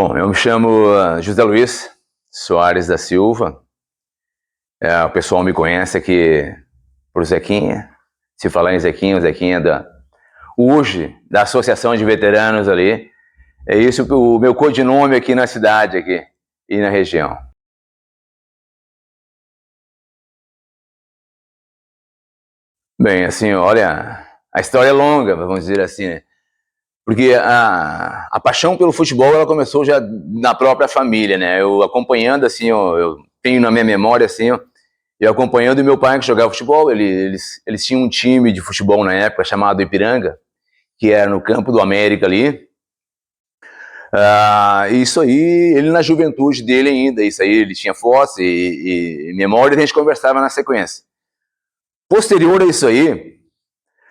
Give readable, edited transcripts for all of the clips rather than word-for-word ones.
Bom, eu me chamo José Luiz Soares da Silva. O pessoal me conhece aqui por Zequinha. Se falar em Zequinha, o Zequinha hoje da Associação de Veteranos ali. É isso o meu codinome aqui na cidade aqui e na região. Bem, assim, olha, a história é longa, vamos dizer assim, né? Porque a paixão pelo futebol, ela começou já na própria família, né? Eu acompanhando, assim, eu tenho na minha memória, assim, eu acompanhando meu pai que jogava futebol, eles tinham um time de futebol na época chamado Ipiranga, que era no campo do América ali. Isso aí, ele na juventude dele ainda, isso aí, ele tinha fotos e memória, e a gente conversava na sequência. Posterior a isso aí,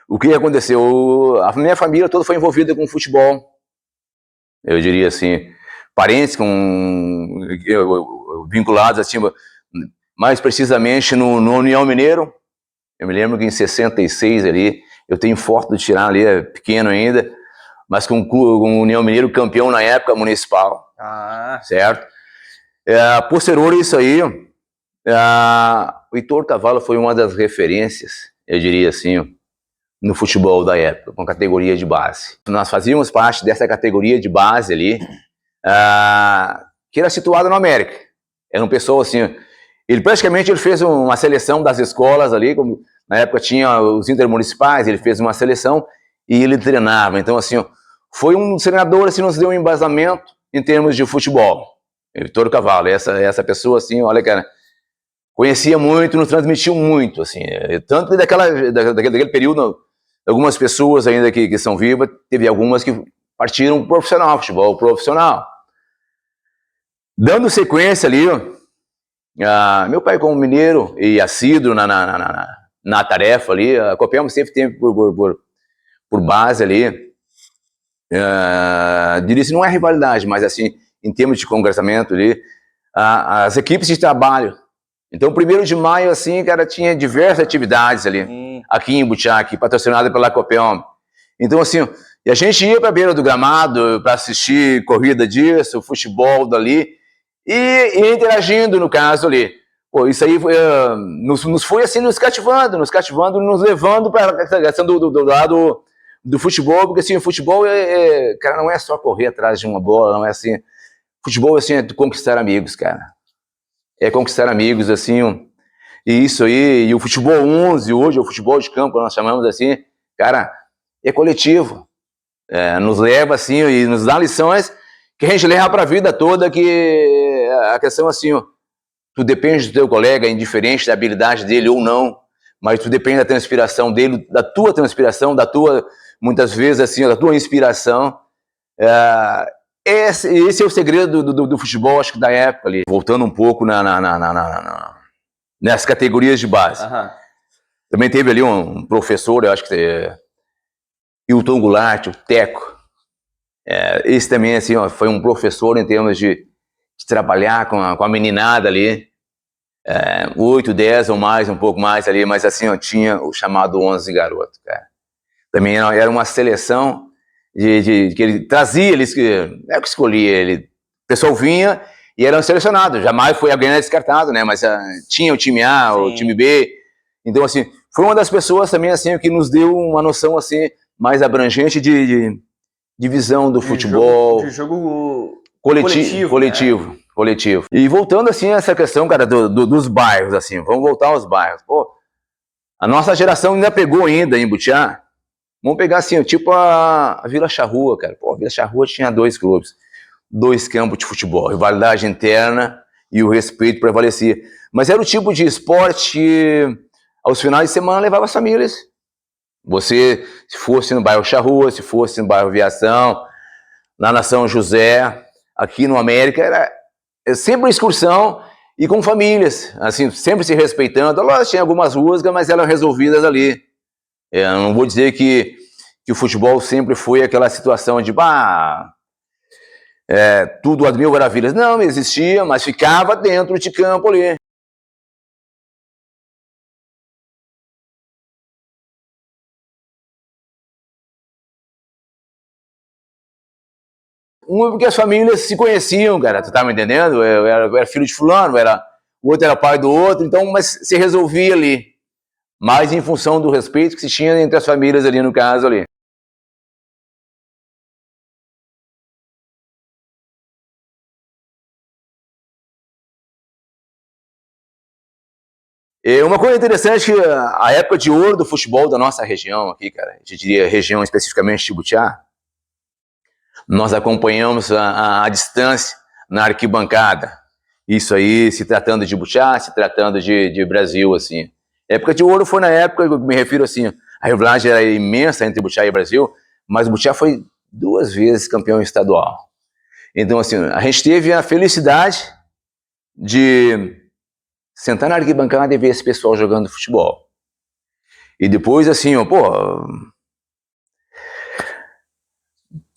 o que aconteceu? A minha família toda foi envolvida com futebol. Eu diria assim, parentes vinculados assim, mais precisamente no União Mineiro. Eu me lembro que em 66 ali, eu tenho foto de tirar ali, é pequeno ainda, mas com o União Mineiro campeão na época municipal. Certo? Posterior a isso aí, o Heitor Cavalo foi uma das referências, eu diria assim, no futebol da época, com categoria de base. Nós fazíamos parte dessa categoria de base ali, que era situada no América. Era um pessoal assim, ele praticamente fez uma seleção das escolas ali, como na época tinha os intermunicipais, ele fez uma seleção e ele treinava. Então assim, foi um treinador assim, nos deu um embasamento em termos de futebol. Heitor Cavalo, essa pessoa assim, olha cara, conhecia muito, nos transmitiu muito, assim, tanto daquele período, algumas pessoas ainda que são vivas, teve algumas que partiram profissional, futebol profissional. Dando sequência ali, meu pai como mineiro e assíduo na tarefa ali, acompanhamos sempre tempo por base ali, diria-se, não é rivalidade, mas assim, em termos de congressamento ali, as equipes de trabalho. Então, 1º de maio, assim, cara, tinha diversas atividades ali, aqui em Butiá, patrocinada pela Copel. Então, assim, e a gente ia para a beira do gramado para assistir corrida disso, futebol dali, e interagindo, no caso ali. Pô, isso aí nos foi, assim, nos cativando, nos levando para essa questão do lado do futebol, porque, assim, o futebol, cara, não é só correr atrás de uma bola, não é assim. Futebol, assim, é conquistar amigos, cara. É conquistar amigos, assim, e isso aí, e o futebol 11, hoje, o futebol de campo, nós chamamos assim, cara, é coletivo, nos leva, assim, e nos dá lições que a gente leva para a vida toda, que a questão, assim, tu depende do teu colega, indiferente da habilidade dele ou não, mas tu depende da transpiração dele, da tua transpiração, muitas vezes, assim, da tua inspiração. Esse é o segredo do futebol, acho que da época ali. Voltando um pouco nas categorias de base. Também teve ali um professor, eu acho que Hilton Goulart, o Teco. Esse também, assim, foi um professor em termos de trabalhar com a meninada ali. 8, 10 ou mais, um pouco mais ali, mas assim, tinha o chamado 11 garoto, cara. Também era uma seleção que ele trazia, não é que escolhia, o pessoal vinha e eram selecionados, jamais foi alguém descartado, né, mas tinha o time A, sim, o time B, então assim, foi uma das pessoas também assim, que nos deu uma noção assim, mais abrangente de visão do futebol. De jogo coletivo, né? Coletivo. E voltando assim a essa questão, cara, dos bairros, assim, vamos voltar aos bairros. Pô, a nossa geração ainda pegou ainda em Butiá. Vamos pegar assim, tipo a Vila Charrua, cara. Pô, a Vila Charrua tinha 2 clubes, 2 campos de futebol, rivalidade interna e o respeito prevalecia. Mas era o tipo de esporte que aos finais de semana levava as famílias. Você, se fosse no bairro Charrua, se fosse no bairro Viação, lá na São José, aqui no América, era sempre excursão e com famílias, assim, sempre se respeitando. Lógico, tinha algumas rusgas, mas eram resolvidas ali. Eu não vou dizer que o futebol sempre foi aquela situação de tudo a 1000 maravilhas. Não, existia, mas ficava dentro de campo ali. uma porque as famílias se conheciam, cara, tu tá me entendendo? Eu era filho de fulano, o outro era pai do outro, então, mas se resolvia ali. Mais em função do respeito que se tinha entre as famílias ali, no caso ali. E uma coisa interessante, que a época de ouro do futebol da nossa região aqui, cara, a gente diria região especificamente de Butiá, nós acompanhamos a distância na arquibancada. Isso aí, se tratando de Butiá, se tratando de Brasil, assim. A época de ouro foi na época, eu me refiro assim, a rivalidade era imensa entre Butiá e Brasil, mas Butiá foi 2 vezes campeão estadual. Então, assim, a gente teve a felicidade de sentar na arquibancada e ver esse pessoal jogando futebol. E depois, assim, ó, pô,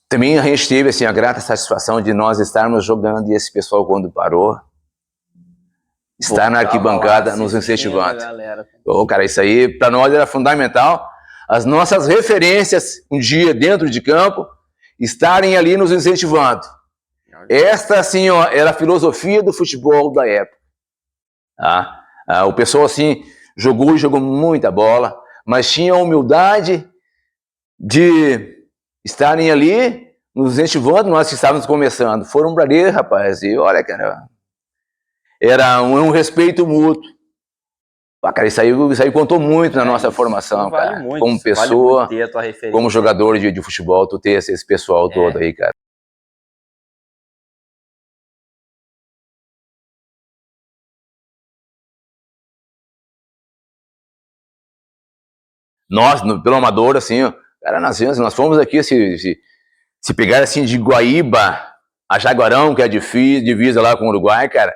também a gente teve, assim, a grata satisfação de nós estarmos jogando e esse pessoal, quando parou, estar na arquibancada nos incentivando. Ô, cara, isso aí para nós era fundamental. As nossas referências, um dia dentro de campo, estarem ali nos incentivando. Esta, assim, ó, era a filosofia do futebol da época. Tá? O pessoal, assim, jogou muita bola, mas tinha a humildade de estarem ali nos incentivando, nós que estávamos começando. Foram para ali, rapaz, e olha, cara, era um respeito mútuo. Cara, isso aí contou muito na nossa formação, vale cara. Muito, como pessoa, vale a tua referência. Como jogador de futebol, tu ter esse pessoal todo aí, cara. Nós, pelo Amador, assim, cara, nós fomos aqui, se pegar assim de Guaíba a Jaguarão, que é a divisa lá com o Uruguai, cara.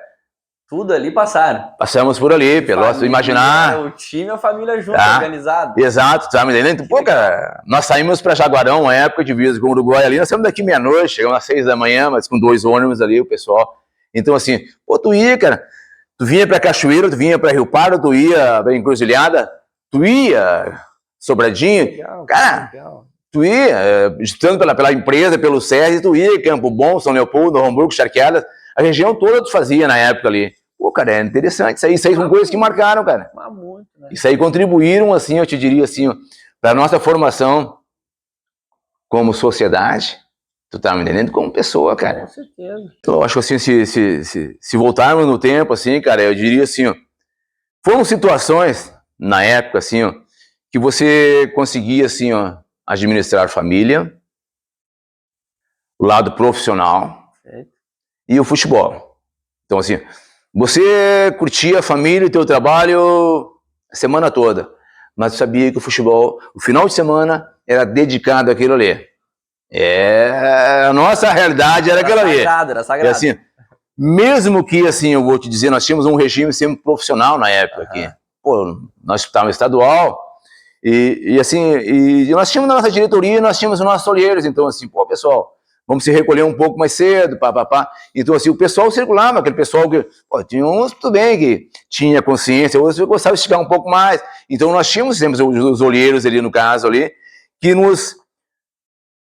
Tudo ali passaram. Passamos por ali, Pelotas, imaginar. O time e a família junto, organizado. Exato, tá me entendendo? Pô, cara, nós saímos pra Jaguarão, uma época de divisa com o Uruguai ali, nós saímos daqui meia-noite, chegamos às 6 da manhã, mas com 2 ônibus ali, o pessoal. Então, assim, pô, tu ia, cara, tu vinha pra Cachoeiro, tu vinha pra Rio Pardo, tu ia pra Encruzilhada, tu ia Sobradinho, legal, cara, legal. Tu ia, tanto pela empresa, pelo SESI, tu ia Campo Bom, São Leopoldo, Hamburgo, Charqueadas, a região toda tu fazia na época ali. Pô, cara, é interessante, isso aí são coisas que marcaram, cara. Muito, né? Isso aí contribuíram, assim, eu te diria assim, para a nossa formação como sociedade, tu tá me entendendo? Como pessoa, cara. Com certeza. Então, eu acho assim, se voltarmos no tempo, assim, cara, eu diria assim, ó, foram situações, na época, assim, ó, que você conseguia, assim, ó, administrar a família, o lado profissional e o futebol. Então, assim, você curtia a família e teu trabalho a semana toda, mas sabia que o futebol, o final de semana, era dedicado àquilo ali. A nossa realidade era aquela ali. Era sagrado. E assim, mesmo que, assim, eu vou te dizer, nós tínhamos um regime sempre profissional na época aqui. Pô, nós estávamos estadual, e nós tínhamos na nossa diretoria, nós tínhamos os nossos olheiros, então assim, pô, pessoal, vamos se recolher um pouco mais cedo, papapá. Então assim, o pessoal circulava, aquele pessoal que, pô, tinha uns, tudo bem, que tinha consciência, outros gostavam de esticar um pouco mais. Então nós tínhamos os olheiros ali, no caso ali, que nos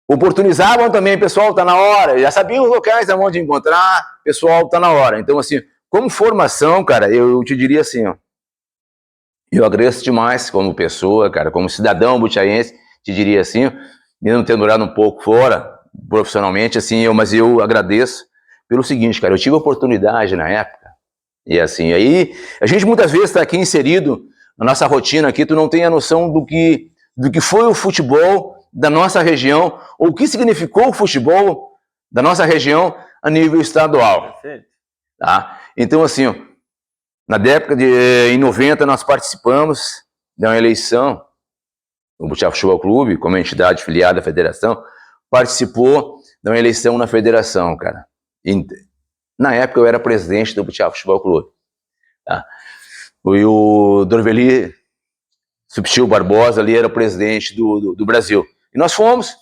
oportunizavam também, pessoal, tá na hora, já sabiam os locais onde encontrar, pessoal, tá na hora. Então assim, como formação, cara, eu te diria assim, ó, eu agradeço demais como pessoa, cara, como cidadão butiaense, te diria assim, mesmo tendo morado um pouco fora, profissionalmente, assim, mas eu agradeço pelo seguinte, cara, eu tive a oportunidade na época, e assim, aí, a gente muitas vezes está aqui inserido na nossa rotina aqui, tu não tem a noção do que foi o futebol da nossa região, ou o que significou o futebol da nossa região a nível estadual. Tá? Então, assim, ó, na década em 90 nós participamos de uma eleição, o Butiá Futebol Clube, como entidade filiada à federação, participou de uma eleição na federação, cara. E, na época eu era presidente do Butiá Futebol Clube. Tá? E o Dorveli Subtil Barbosa ali era o presidente do Brasil. E nós fomos,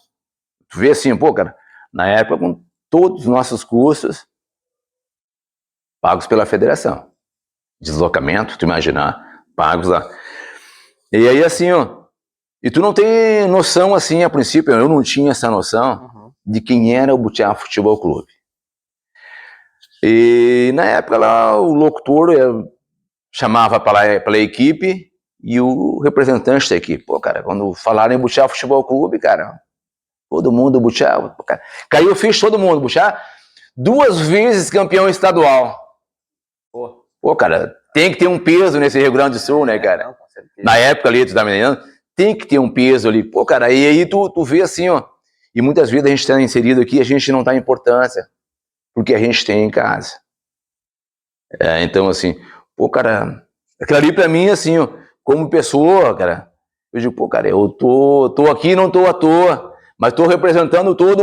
tu vê assim, pô, cara, na época com todos os nossos custos pagos pela federação. Deslocamento, tu imaginar, pagos lá. E aí assim, ó, e tu não tem noção assim, a princípio, eu não tinha essa noção de quem era o Butiá Futebol Clube. E na época lá o locutor chamava pela equipe e o representante da equipe. Pô, cara, quando falaram em Butiá Futebol Clube, cara, todo mundo Butiá, cara, caiu ficha todo mundo, Butiá 2 vezes campeão estadual. Pô, cara, tem que ter um peso nesse Rio Grande do Sul, né, cara? Não, com certeza. Na época ali, tu tá me entendendo? Tem que ter um peso ali. Pô, cara, e aí tu vê assim, ó, e muitas vezes a gente tá inserido aqui, a gente não dá importância porque a gente tem em casa. Então, assim, pô, cara, aquilo ali pra mim, assim, ó, como pessoa, cara, eu digo, pô, cara, eu tô aqui, não tô à toa, mas tô representando toda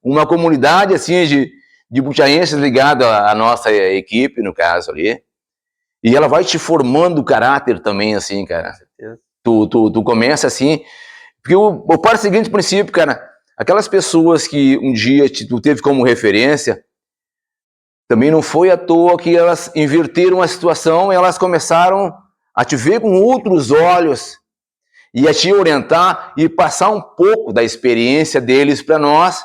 uma comunidade, assim, de butiaenses ligado à nossa equipe, no caso ali, e ela vai te formando o caráter também, assim, cara. Tu começa assim, porque eu paro do seguinte princípio, cara, aquelas pessoas que um dia tu teve como referência, também não foi à toa que elas inverteram a situação, elas começaram a te ver com outros olhos e a te orientar e passar um pouco da experiência deles para nós,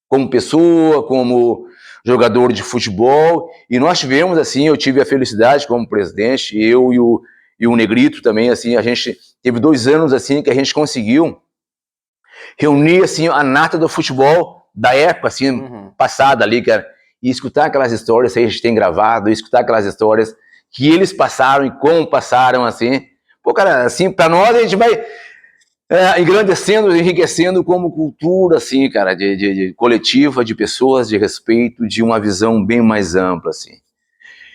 como pessoa, como jogador de futebol. E nós tivemos, assim, eu tive a felicidade como presidente, eu e o Negrito também, assim, a gente teve 2 anos, assim, que a gente conseguiu reunir, assim, a nata do futebol da época, assim, passada ali, cara, e escutar aquelas histórias que a gente tem gravado, escutar aquelas histórias que eles passaram e como passaram, assim. Pô, cara, assim, pra nós a gente vai engrandecendo, enriquecendo como cultura, assim, cara, de coletiva, de pessoas, de respeito, de uma visão bem mais ampla, assim.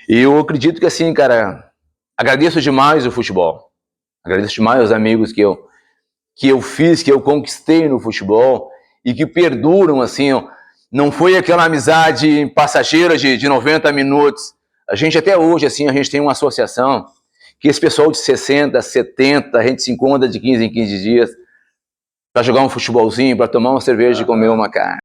E eu acredito que, assim, cara, agradeço demais o futebol. Agradeço demais os amigos que eu fiz, que eu conquistei no futebol e que perduram, assim, ó. Não foi aquela amizade passageira de 90 minutos. A gente até hoje, assim, a gente tem uma associação que esse pessoal de 60, 70, a gente se encontra de 15 em 15 dias para jogar um futebolzinho, para tomar uma cerveja e comer uma carne.